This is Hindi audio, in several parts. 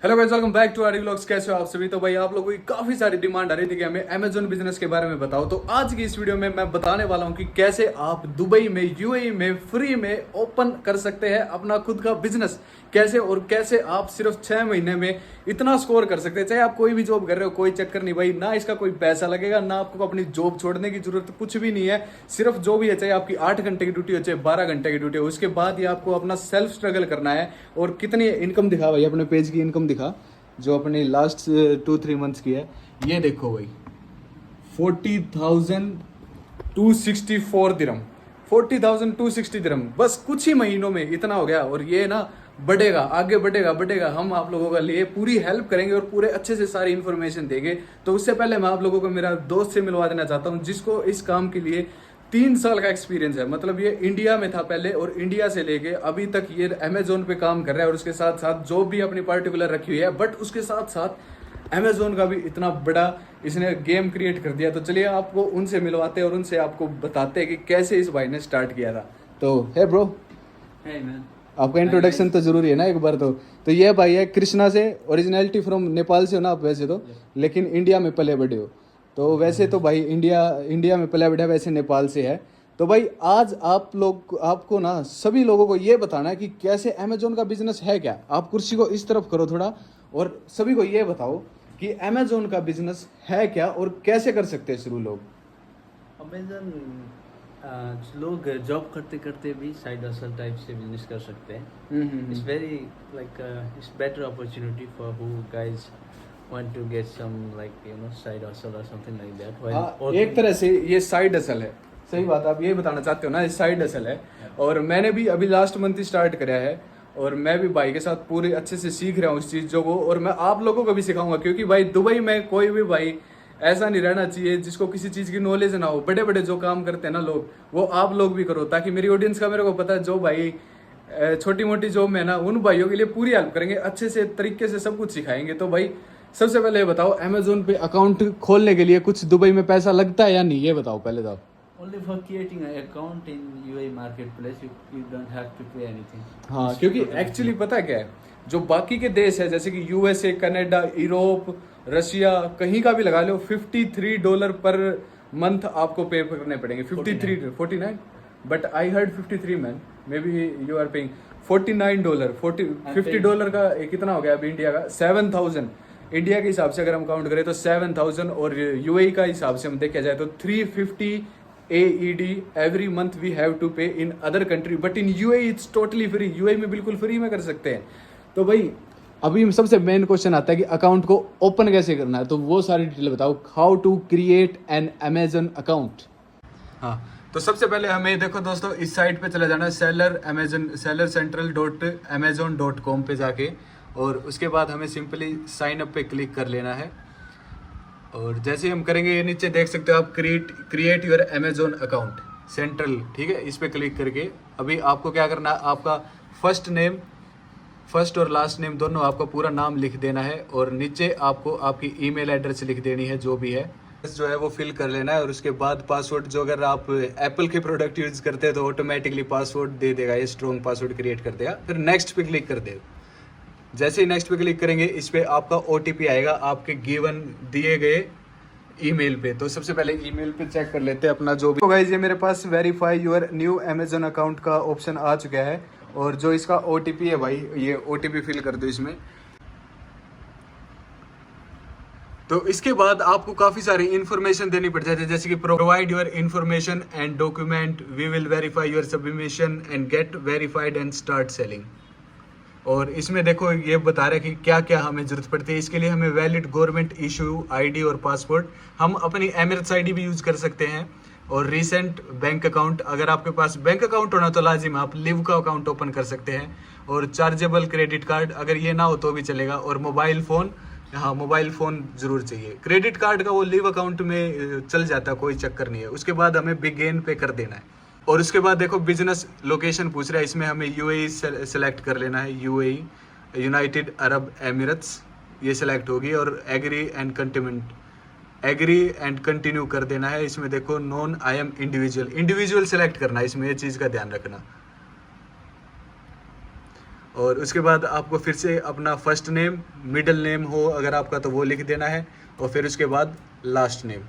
Hello guys, welcome back to our vlogs. कैसे हो आप सभी। तो भाई आप लोगों की काफी सारी डिमांड आ रही थी कि हमें अमेजोन बिजनेस के बारे में बताओ। तो आज की इस वीडियो में मैं बताने वाला हूं कि कैसे आप दुबई में, यूएई में फ्री में ओपन कर सकते हैं अपना खुद का बिजनेस। कैसे और कैसे आप सिर्फ 6 महीने में इतना स्कोर कर सकते हैं। चाहे आप कोई भी जॉब कर रहे हो, कोई चक्कर नहीं भाई, ना इसका कोई पैसा लगेगा, ना आपको अपनी जॉब छोड़ने की जरूरत कुछ भी नहीं है। सिर्फ जो भी है, चाहे आपकी 8 घंटे की ड्यूटी हो, चाहे 12 घंटे की ड्यूटी हो, उसके बाद ही आपको अपना सेल्फ स्ट्रगल करना है। और कितनी इनकम दिखा भाई, अपने पेज की इनकम दिखा जो अपनी लास्ट 2-3 मंथ्स की है। ये देखो भाई, 40,264 दिरहम, 40,260 दिरहम, बस कुछ ही महीनों में इतना हो गया। और ये ना बढ़ेगा, आगे बढ़ेगा बढ़ेगा। हम आप लोगों का लिए पूरी हेल्प करेंगे और पूरे अच्छे से सारी इन्फॉर्मेशन देंगे। तो उससे पहले मैं आप लोगों को मेरा दोस्त से मिलवा देना चाहता हूँ, जिसको इस काम के लिए 3 साल का एक्सपीरियंस है। मतलब ये इंडिया में था पहले, और इंडिया से लेके अभी तक ये अमेजोन पे काम कर रहा है। और उसके साथ साथ जॉब भी अपनी पार्टिकुलर रखी हुई है, बट उसके साथ साथ अमेजोन का भी इतना बड़ा इसने गेम क्रिएट कर दिया। तो चलिए आपको उनसे मिलवाते हैं और उनसे आपको बताते हैं कि कैसे इस भाई ने स्टार्ट किया था। तो है ब्रो, Hey man. आपका इंट्रोडक्शन तो जरूरी है ना एक बार। तो ये भाई है कृष्णा से, ओरिजिनलिटी फ्रॉम नेपाल से हो ना आप वैसे तो, लेकिन इंडिया में पले बड़े हो। तो वैसे तो भाई इंडिया में पले बड़े, वैसे नेपाल से है। तो भाई आज आपको ना सभी लोगों को ये बताना है कि कैसे अमेजोन का बिजनेस है क्या। आप कुर्सी को इस तरफ करो थोड़ा, और सभी को ये बताओ कि अमेजोन का बिजनेस है क्या और कैसे कर सकते हैं शुरू लोग। अमेजन लोग जॉब करते करते भी साइड हसल टाइप से बिजनेस कर सकते हैं. It's very like it's better opportunity for who guys want to get some like side hustle और समथिंग लाइक दैट. एक तरह से ये साइड हसल है। सही बात, आप ये बताना चाहते हो ना, ये साइड हसल है। और मैंने भी अभी लास्ट मंथ ही स्टार्ट करा है, और मैं भी भाई के साथ पूरे अच्छे से सीख रहा हूँ इस चीज़ों को। और मैं आप लोगों को भी सिखाऊंगा, क्योंकि भाई दुबई में कोई भी भाई ऐसा नहीं रहना चाहिए जिसको किसी चीज़ की नॉलेज ना हो। बड़े बड़े जो काम करते हैं ना लोग, वो आप लोग भी करो, ताकि मेरी ऑडियंस का मेरे को पता है, जो भाई छोटी मोटी जॉब में ना, उन भाइयों के लिए पूरी हेल्प करेंगे, अच्छे से तरीके से सब कुछ सिखाएंगे। तो भाई सबसे पहले ये बताओ, अमेजोन पे अकाउंट खोलने के लिए कुछ दुबई में पैसा लगता है या नहीं, ये बताओ पहले तो। Only for creating an account in UAE marketplace, you don't have to pay anything. हाँ, क्योंकि एक्चुअली पता क्या है, जो बाकी के देश है जैसे कि यूएसए, कनाडा, यूरोप, रशिया, कहीं का भी लगा लो, $53 पर मंथ आपको पे करने पड़ेंगे। 53, 49, but I heard 53 man, maybe you are paying $49। $50 का कितना हो गया अभी इंडिया का? 7,000 इंडिया के हिसाब से अगर हम काउंट करें तो 7,000, और यूएई का हिसाब से हम देखा जाए तो 350 AED every month we have to pay in other country, but in UAE it's totally free. UAE में बिल्कुल फ्री में कर सकते हैं। तो भाई अभी सबसे मेन क्वेश्चन आता है कि अकाउंट को ओपन कैसे करना है। तो वो सारी डिटेल बताओ, how to create an Amazon account. हाँ, तो सबसे पहले हमें देखो दोस्तों, इस साइट पे चला जाना है, sellercentral.amazon.com पे जाके, और उसके बाद हमें सिंपली साइन अप पे क्लिक कर लेना है। और जैसे ही हम करेंगे, ये नीचे देख सकते हो आप, create your Amazon account central, ठीक है। इस पे क्लिक करके अभी आपको क्या करना है, आपका फर्स्ट और लास्ट नेम दोनों आपका पूरा नाम लिख देना है, और नीचे आपको आपकी ईमेल एड्रेस लिख देनी है, जो भी है जो है वो फिल कर लेना है। और उसके बाद पासवर्ड, जो अगर आप एप्पल के प्रोडक्ट यूज करते हैं तो ऑटोमेटिकली पासवर्ड दे देगा, ये स्ट्रॉन्ग पासवर्ड क्रिएट कर देगा। फिर नेक्स्ट पे क्लिक कर देगा। जैसे ही नेक्स्ट पे क्लिक करेंगे, इस पे आपका OTP आएगा आपके गिवन दिए गए ईमेल पे। तो सबसे पहले ईमेल पे चेक कर लेते हैं अपना जो भी। तो गाइस, ये मेरे पास verify your new Amazon account का ऑप्शन आ चुका है, और जो इसका OTP है भाई, ये OTP फिल कर दो इसमें। तो इसके बाद आपको काफ़ी सारी इन्फॉर्मेशन देनी पड़ जाती है, जैसे कि provide your information and document, we will verify your submission and get verified and start selling. और इसमें देखो ये बता रहा है कि क्या क्या हमें जरूरत पड़ती है। इसके लिए हमें वैलिड गवर्नमेंट इशू ID और पासपोर्ट, हम अपनी एमिरेट्स ID भी यूज़ कर सकते हैं, और रीसेंट बैंक अकाउंट। अगर आपके पास बैंक अकाउंट होना तो लाजिम आप लिव का अकाउंट ओपन कर सकते हैं, और चार्जेबल क्रेडिट कार्ड, अगर ये ना हो तो भी चलेगा, और मोबाइल फ़ोन, हाँ मोबाइल फ़ोन ज़रूर चाहिए। क्रेडिट कार्ड का वो लिव अकाउंट में चल जाता है, कोई चक्कर नहीं है। उसके बाद हमें बिगेन पे कर देना है, और उसके बाद देखो बिजनेस लोकेशन पूछ रहा है, इसमें हमें UAE सेलेक्ट कर लेना है। UAE, यूनाइटेड अरब एमिरेट्स, ये सेलेक्ट होगी, और एग्री एंड कंटिन्यू कर देना है। इसमें देखो non I am individual select करना है, इसमें ये चीज़ का ध्यान रखना। और उसके बाद आपको फिर से अपना फर्स्ट नेम, मिडिल नेम हो अगर आपका तो वो लिख देना है, और फिर उसके बाद लास्ट नेम।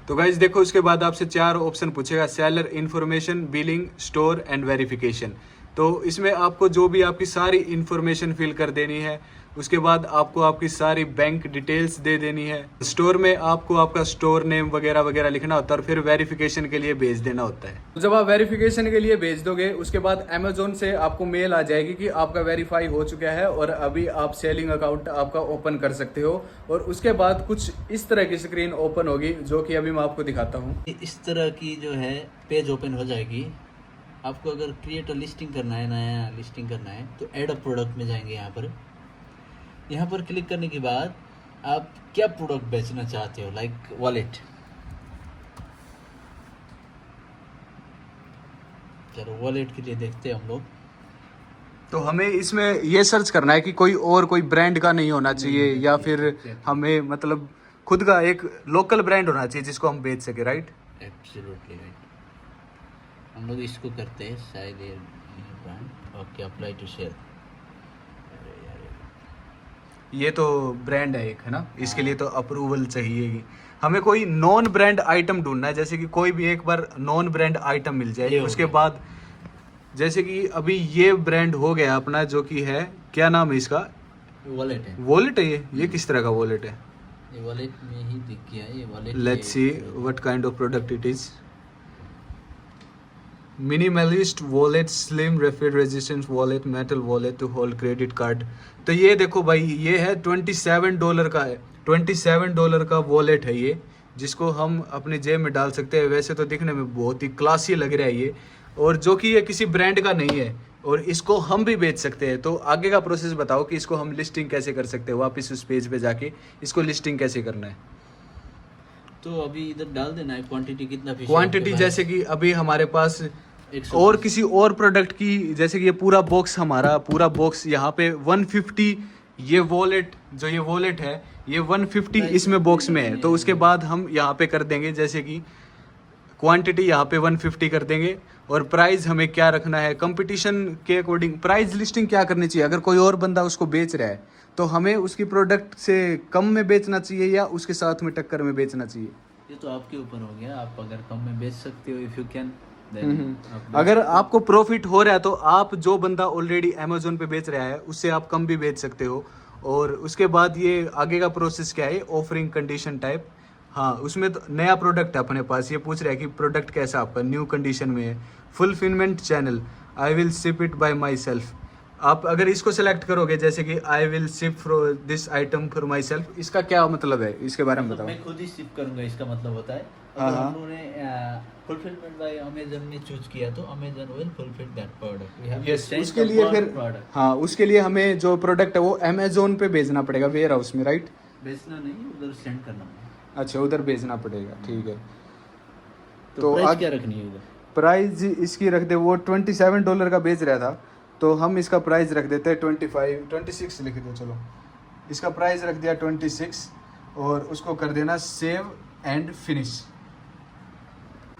तो गाइज देखो, उसके बाद आपसे 4 ऑप्शन पूछेगा, seller information, billing, store and verification. तो इसमें आपको जो भी आपकी सारी इन्फॉर्मेशन फिल कर देनी है। उसके बाद आपको आपकी सारी बैंक डिटेल्स दे देनी है। स्टोर में आपको आपका स्टोर नेम वगैरह वगैरह लिखना होता है, और फिर वेरिफिकेशन के लिए भेज देना होता है। तो जब आप वेरिफिकेशन के लिए भेज दोगे, उसके बाद अमेजोन से आपको मेल आ जाएगी कि आपका वेरीफाई हो चुका है और अभी आप सेलिंग अकाउंट आपका ओपन कर सकते हो। और उसके बाद कुछ इस तरह की स्क्रीन ओपन होगी, जो कि अभी मैं आपको दिखाता हूँ। इस तरह की जो है पेज ओपन हो जाएगी। आपको अगर क्रिएट अ लिस्टिंग करना है, नया लिस्टिंग करना है, तो ऐड अ प्रोडक्ट में जाएंगे। यहाँ पर क्लिक करने के बाद आप क्या प्रोडक्ट बेचना चाहते हो, लाइक वॉलेट। चलो वॉलेट के लिए देखते हैं हम लोग। तो हमें इसमें ये सर्च करना है कि कोई ब्रांड का नहीं होना चाहिए, या फिर हमें मतलब खुद का एक लोकल ब्रांड होना चाहिए जिसको हम बेच सके, राइट? Absolutely right. हम लोग इसको करते हैं, शायद ये brand. Okay, apply to share. ये तो ब्रांड है एक, है ना? इसके लिए तो अप्रूवल चाहिए। हमें कोई नॉन ब्रांड आइटम ढूंढना है, जैसे कि कोई भी एक बार नॉन ब्रांड आइटम मिल जाए। उसके बाद जैसे कि अभी ये ब्रांड हो गया अपना, जो कि है, क्या नाम है इसका? वॉलेट है। वॉलेट है ये किस तरह का वॉलेट है? ये वॉलेट में ही दिख गया ये wallet. Let's see what kind of product it is. Minimalist wallet, slim rapid resistance wallet, metal wallet to hold credit card. तो ये देखो भाई, ये है $27 का है। $27 का वॉलेट है ये, जिसको हम अपने जेब में डाल सकते हैं। वैसे तो दिखने में बहुत ही क्लासी लग रहा है ये, और जो कि ये किसी ब्रांड का नहीं है, और इसको हम भी बेच सकते हैं। तो आगे का प्रोसेस बताओ कि इसको हम लिस्टिंग कैसे कर सकते हैं। वापस उस पेज पे जाके इसको लिस्टिंग कैसे करना है? तो अभी इधर डाल देना है क्वांटिटी कितना फिश। क्वांटिटी जैसे कि अभी हमारे पास 100 और किसी और प्रोडक्ट की, जैसे कि ये पूरा बॉक्स, हमारा पूरा बॉक्स यहाँ पे 150, ये वॉलेट है ये 150 इसमें बॉक्स में है। तो उसके बाद हम यहाँ पे कर देंगे, जैसे कि क्वांटिटी यहाँ पे 150 कर देंगे, और प्राइस हमें क्या रखना है कंपटीशन के अकॉर्डिंग। प्राइस लिस्टिंग क्या करनी चाहिए? अगर कोई और बंदा उसको बेच रहा है तो हमें उसकी प्रोडक्ट से कम में बेचना चाहिए या उसके साथ में टक्कर में बेचना चाहिए? ये तो आपके ऊपर हो गया। आप अगर कम में बेच सकते हो, इफ यू कैन। अगर आपको प्रॉफिट हो रहा है तो आप जो बंदा ऑलरेडी अमेजोन पे बेच रहा है उससे आप कम भी बेच सकते हो। और उसके बाद ये आगे का प्रोसेस क्या है, ऑफरिंग कंडीशन टाइप। हाँ, उसमें तो नया प्रोडक्ट है अपने पास। ये पूछ रहा है कि प्रोडक्ट कैसा आपका न्यू कंडीशन में है। Fulfilment channel, I will ship it by my self. आप अगर इसको सिलेक्ट करोगे, जैसे कि I will ship for this item for my self, इसका क्या मतलब है? इसके बारे में बताओ। मैं खुद ही शिप करूंगा, इसका मतलब होता है हाँ, अगर हाँ। हम लोगों ने फुलफिलमेंट बाय अमेजन में चूज किया तो Amazon will fulfil that product. We have yes, उसके लिए फिर हाँ, उसके लिए हमें जो प्रोडक्ट है वो अमेजोन पे भेजना पड़ेगा, वेयर हाउस में, राइट? बेचना नहीं, उधर सेंड करना है। अच्छा, उधर भेजना पड़ेगा, ठीक है। तो प्राइस क्या रखनी है उधर? प्राइस इसकी रख दे, वो $27 का बेच रहा था, तो हम इसका प्राइस रख देते हैं 26 लिख दो। चलो, इसका प्राइस रख दिया 26, और उसको कर देना सेव एंड फिनिश।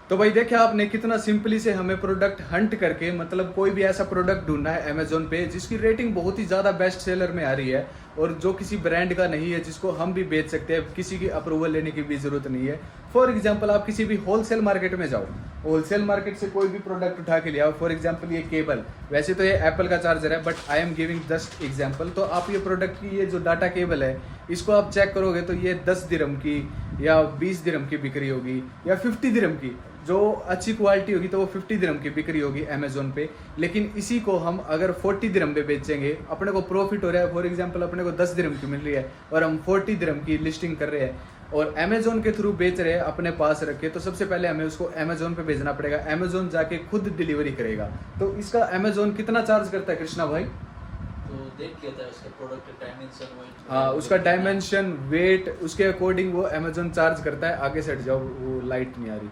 तो भाई देखिए आपने कितना सिंपली से हमें प्रोडक्ट हंट करके, मतलब कोई भी ऐसा प्रोडक्ट ढूंढना है अमेजोन पे जिसकी रेटिंग बहुत ही ज़्यादा बेस्ट सेलर में आ रही है, और जो किसी ब्रांड का नहीं है, जिसको हम भी बेच सकते हैं, किसी की अप्रूवल लेने की भी जरूरत नहीं है। फॉर एग्जाम्पल, आप किसी भी होलसेल मार्केट में जाओ, होलसेल मार्केट से कोई भी प्रोडक्ट उठा के ले आओ। फॉर एग्जाम्पल ये केबल, वैसे तो ये एप्पल का चार्जर है, but I am giving just example. तो आप ये प्रोडक्ट की, ये जो डाटा केबल है, इसको आप चेक करोगे तो ये 10 दिरहम की या 20 दिरहम की बिक्री होगी, या 50 दिरहम की। जो अच्छी क्वालिटी होगी तो वो 50 दिरहम की बिक्री होगी अमेजोन पे। लेकिन इसी को हम अगर 40 दिरहम पे बेचेंगे, अपने को प्रॉफिट हो रहा है। फॉर एग्जांपल, अपने को 10 दिरहम की मिल रही है और हम 40 दिरहम की लिस्टिंग कर रहे हैं और अमेजोन के थ्रू बेच रहे हैं अपने पास रख के, तो सबसे पहले हमें उसको अमेजोन पे भेजना पड़ेगा। अमेजोन जाके खुद डिलीवरी करेगा। तो इसका अमेजोन कितना चार्ज करता है कृष्णा भाई? तो देख लेता है उसका प्रोडक्ट डायमेंशन, वेट। हाँ, उसका डायमेंशन, वेट, उसके अकॉर्डिंग वो अमेजोन चार्ज करता है। आगे से हट जाओ, वो लाइट नहीं आ रही।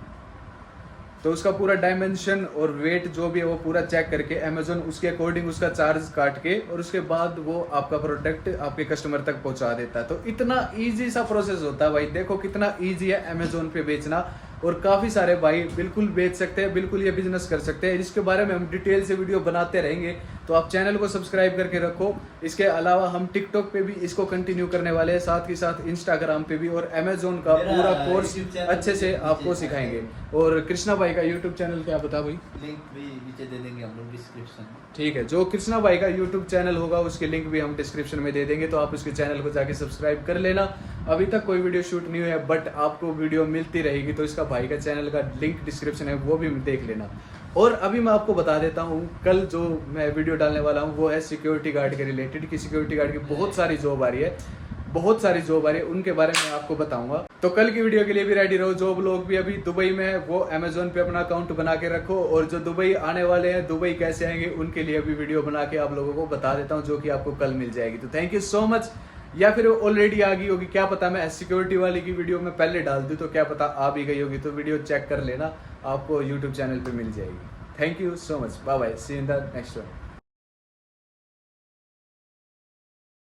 तो उसका पूरा डायमेंशन और वेट जो भी है वो पूरा चेक करके अमेजोन उसके अकॉर्डिंग उसका चार्ज काट के, और उसके बाद वो आपका प्रोडक्ट आपके कस्टमर तक पहुंचा देता है। तो इतना इजी सा प्रोसेस होता है भाई। देखो कितना इजी है अमेजोन पे बेचना। और काफ़ी सारे भाई बिल्कुल बेच सकते हैं, बिल्कुल ये बिजनेस कर सकते हैं, जिसके बारे में हम डिटेल से वीडियो बनाते रहेंगे। तो आप चैनल को सब्सक्राइब करके रखो। इसके अलावा हम टिकटॉक पे भी इसको कंटिन्यू करने वाले हैं, साथ ही साथ इंस्टाग्राम पे भी, और अमेजोन का मेरा पूरा कोर्स YouTube चैनल अच्छे से भी आपको नीचे सिखाएंगे। है। और कृष्णा भाई का यूट्यूब चैनल क्या बता भाई? लिंक भी नीचे दे देंगे हम लोग डिस्क्रिप्शन में। ठीक है, जो कृष्णा भाई का यूट्यूब चैनल होगा उसकी लिंक भी हम डिस्क्रिप्शन में दे देंगे, तो आप उसके चैनल को जाके सब्सक्राइब कर लेना। अभी तक कोई वीडियो शूट नहीं हुआ है, बट आपको वीडियो मिलती रहेगी, तो इसका भाई का चैनल का लिंक डिस्क्रिप्शन है, वो भी देख लेना। और अभी मैं आपको बता देता हूँ, कल जो मैं वीडियो डालने वाला हूँ वो है सिक्योरिटी गार्ड के रिलेटेड, कि सिक्योरिटी गार्ड की बहुत सारी जॉब आ रही है, बहुत सारी जॉब आ रही है, उनके बारे में आपको बताऊंगा। तो कल की वीडियो के लिए भी रेडी रहो। जो लोग भी अभी दुबई में है वो अमेजोन पे अपना अकाउंट बना के रखो, और जो दुबई आने वाले हैं, दुबई कैसे आएंगे, उनके लिए भी वीडियो बना के आप लोगों को बता देता हूँ, जो कि आपको कल मिल जाएगी। तो थैंक यू सो मच। या फिर ऑलरेडी आ गई होगी, क्या पता, मैं सिक्योरिटी वाली की वीडियो में पहले डाल दूँ, तो क्या पता आ भी गई होगी, तो वीडियो चेक कर लेना, आपको यूट्यूब चैनल पर मिल जाएगी। Thank you so much, bye bye, see in the next one.